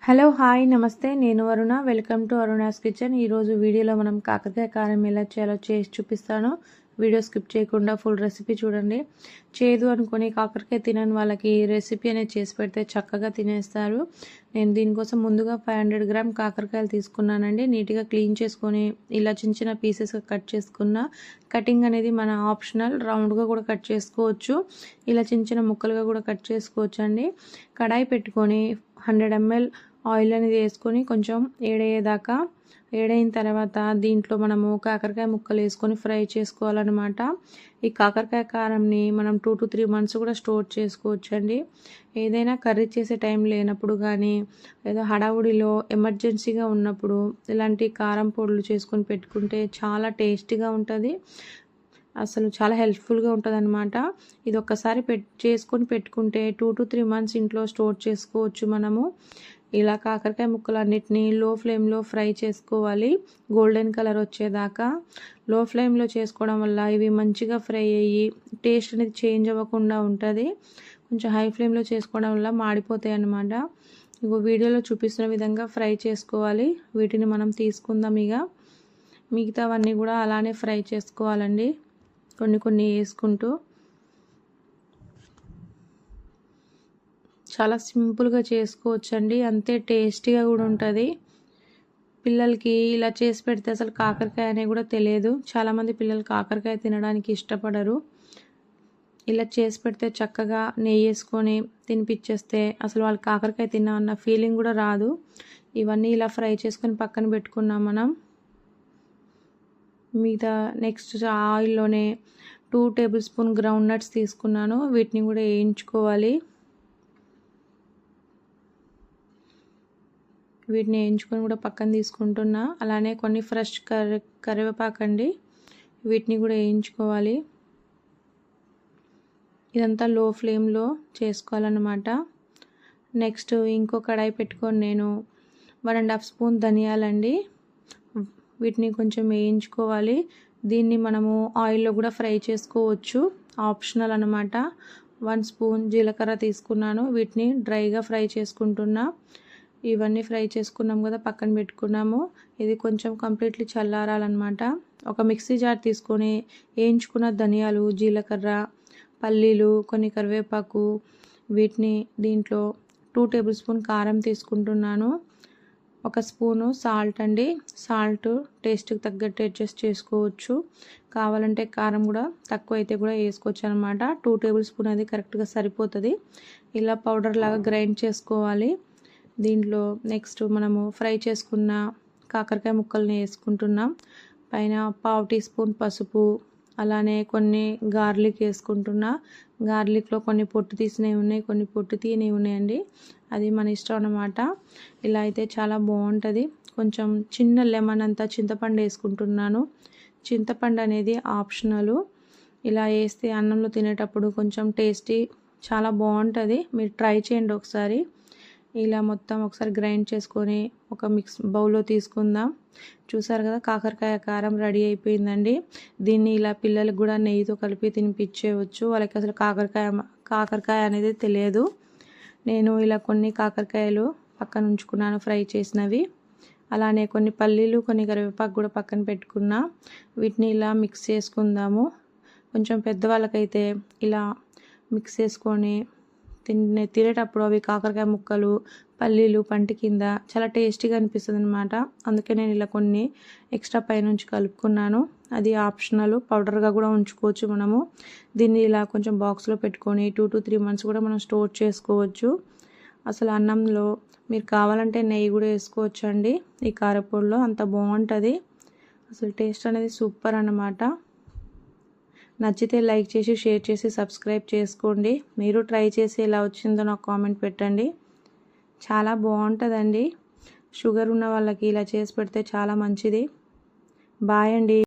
Hello hi నమస్తే నేను Varuna welcome to Aruna's kitchen. ఈరోజు వీడియోలో మనం కాకరకాయ కారం ఎలా చేయాలో చేసి చూపిస్తాను. వీడియో స్కిప్ చేయకుండా ఫుల్ రెసిపీ చూడండి. చేదు అనుకొని కాకరకాయ తినని వాళ్ళకి రెసిపీ అనేది చేసి పెడితే చక్కగా తినేస్తారు. నేను దీనికోసం ముందుగా 500 గ్రామ్ కాకరకాయలు తీసుకున్నానండి. నీట్గా క్లీన్ చేసుకొని ఇలా చిన్న చిన్న పీసెస్గా కట్ చేసుకున్న. కటింగ్ అనేది మన ఆప్షనల్, రౌండ్గా కూడా కట్ చేసుకోవచ్చు, ఇలా చిన్న చిన్న ముక్కలుగా కూడా కట్ చేసుకోవచ్చు అండి. కడాయి పెట్టుకొని 100 ml ఆయిల్ అనేది వేసుకొని కొంచెం ఏడైన తర్వాత దీంట్లో మనము కాకరకాయ ముక్కలు వేసుకొని ఫ్రై చేసుకోవాలన్నమాట. ఈ కాకరకాయ కారంని మనం 2 to 3 months కూడా స్టోర్ చేసుకోవచ్చు అండి. ఏదైనా కర్రీ చేసే టైం లేనప్పుడు కానీ లేదా హడావుడిలో ఎమర్జెన్సీగా ఉన్నప్పుడు ఇలాంటి కారం పొడులు చేసుకొని పెట్టుకుంటే చాలా టేస్టీగా ఉంటుంది. అసలు చాలా హెల్ప్ఫుల్గా ఉంటుంది అనమాట. ఇది ఒక్కసారి చేసుకొని పెట్టుకుంటే 2 to 3 months ఇంట్లో స్టోర్ చేసుకోవచ్చు మనము. ఇలా కాకరకాయ ముక్కలన్నిటినీ లో ఫ్లేమ్లో ఫ్రై చేసుకోవాలి, గోల్డెన్ కలర్ వచ్చేదాకా. లో ఫ్లేమ్లో చేసుకోవడం వల్ల ఇవి మంచిగా ఫ్రై అయ్యి టేస్ట్ అనేది చేంజ్ అవ్వకుండా ఉంటుంది. కొంచెం హై ఫ్లేమ్లో చేసుకోవడం వల్ల మాడిపోతాయి అన్నమాట. ఇగో వీడియోలో చూపిస్తున్న విధంగా ఫ్రై చేసుకోవాలి. వీటిని మనం తీసుకుందాం. మిగతావన్నీ కూడా అలానే ఫ్రై చేసుకోవాలండి, కొన్ని కొన్ని వేసుకుంటూ. చాలా సింపుల్గా చేసుకోవచ్చండి, అంతే టేస్టీగా కూడా ఉంటుంది. పిల్లలకి ఇలా చేసి పెడితే అసలు కాకరకాయ అనే కూడా తెలియదు. చాలామంది పిల్లలు కాకరకాయ తినడానికి ఇష్టపడరు. ఇలా చేసి పెడితే చక్కగా నెయ్యి వేసుకొని తినిపించేస్తే అసలు వాళ్ళు కాకరకాయ తిన్నామన్న ఫీలింగ్ కూడా రాదు. ఇవన్నీ ఇలా ఫ్రై చేసుకొని పక్కన పెట్టుకున్నాం మనం. మిగతా నెక్స్ట్ ఆయిల్లోనే 2 tablespoon గ్రౌండ్ నట్స్ తీసుకున్నాను. వీటిని కూడా వేయించుకోవాలి. వీటిని వేయించుకొని కూడా పక్కన తీసుకుంటున్నా. అలానే కొన్ని ఫ్రెష్ కరివేపాకండి, వీటిని కూడా వేయించుకోవాలి. ఇదంతా లో ఫ్లేమ్లో చేసుకోవాలన్నమాట. నెక్స్ట్ ఇంకో కడాయి పెట్టుకొని నేను 1.5 spoon ధనియాలండి, వీటిని కొంచెం వేయించుకోవాలి. దీన్ని మనము ఆయిల్లో కూడా ఫ్రై చేసుకోవచ్చు, ఆప్షనల్ అనమాట. 1 spoon జీలకర్ర తీసుకున్నాను, వీటిని డ్రైగా ఫ్రై చేసుకుంటున్నా. ఇవన్నీ ఫ్రై చేసుకున్నాం కదా, పక్కన పెట్టుకున్నాము. ఇది కొంచెం కంప్లీట్లీ చల్లారాలన్నమాట. ఒక మిక్సీ జార్ తీసుకొని వేయించుకున్న ధనియాలు, జీలకర్ర, పల్లీలు, కొన్ని కరివేపాకు, వీటిని దీంట్లో 2 tablespoon కారం తీసుకుంటున్నాను. 1 స్పూను సాల్ట్ అండి. సాల్ట్ టేస్ట్కి తగ్గట్టు అడ్జస్ట్ చేసుకోవచ్చు. కావాలంటే కారం కూడా తక్కువ అయితే కూడా వేసుకోవచ్చు అనమాట. 2 tablespoon అది కరెక్ట్గా సరిపోతుంది. ఇలా పౌడర్ లాగా గ్రైండ్ చేసుకోవాలి. దీంట్లో నెక్స్ట్ మనము ఫ్రై చేసుకున్న కాకరకాయ ముక్కల్ని వేసుకుంటున్నాం. పైన 1/2 teaspoon పసుపు, అలానే కొన్ని గార్లిక్ వేసుకుంటున్నా. గార్లిక్లో కొన్ని పొట్టు తీసినవి ఉన్నాయి, కొన్ని పొట్టు తీయనివి ఉన్నాయండి. అది మన ఇష్టం అన్నమాట. ఇలా అయితే చాలా బాగుంటుంది. కొంచెం చిన్న లెమన్ అంతా చింతపండు వేసుకుంటున్నాను. చింతపండు అనేది ఆప్షనల్. ఇలా వేస్తే అన్నంలో తినేటప్పుడు కొంచెం టేస్టీ చాలా బాగుంటుంది. మీరు ట్రై చేయండి ఒకసారి. ఇలా మొత్తం ఒకసారి గ్రైండ్ చేసుకొని ఒక బౌల్లో తీసుకుందాం. చూసారు కదా, కాకరకాయ కారం రెడీ అయిపోయిందండి. దీన్ని ఇలా పిల్లలకు కూడా నెయ్యితో కలిపి తినిపించేయవచ్చు. వాళ్ళకి అసలు కాకరకాయ అనేది తెలియదు. నేను ఇలా కొన్ని కాకరకాయలు పక్కన ఉంచుకున్నాను ఫ్రై చేసినవి. అలానే కొన్ని పల్లీలు, కొన్ని కరివేపాకు కూడా పక్కన పెట్టుకున్నా. వీటిని ఇలా మిక్స్ చేసుకుందాము. కొంచెం పెద్దవాళ్ళకైతే ఇలా మిక్స్ చేసుకొని తినేటప్పుడు అవి కాకరకాయ ముక్కలు, పల్లీలు పంటి కింద చాలా టేస్టీగా అనిపిస్తుంది అనమాట. అందుకే నేను ఇలా కొన్ని ఎక్స్ట్రా పైనుంచి కలుపుకున్నాను. అది ఆప్షనల్, పౌడర్గా కూడా ఉంచుకోవచ్చు మనము. దీన్ని ఇలా కొంచెం బాక్స్లో పెట్టుకొని 2 to 3 months కూడా మనం స్టోర్ చేసుకోవచ్చు. అసలు అన్నంలో మీరు కావాలంటే నెయ్యి కూడా వేసుకోవచ్చు అండి. ఈ కారపొడిలో అంత బాగుంటుంది. అసలు టేస్ట్ అనేది సూపర్ అన్నమాట. నచ్చితే లైక్ చేసి, షేర్ చేసి, సబ్స్క్రైబ్ చేసుకోండి. మీరు ట్రై చేసి ఎలా వచ్చిందో నాకు కామెంట్ పెట్టండి. చాలా బాగుంటుందండి. షుగర్ ఉన్న వాళ్ళకి ఇలా చేసి పెడితే చాలా మంచిది. బాయ్ అండి.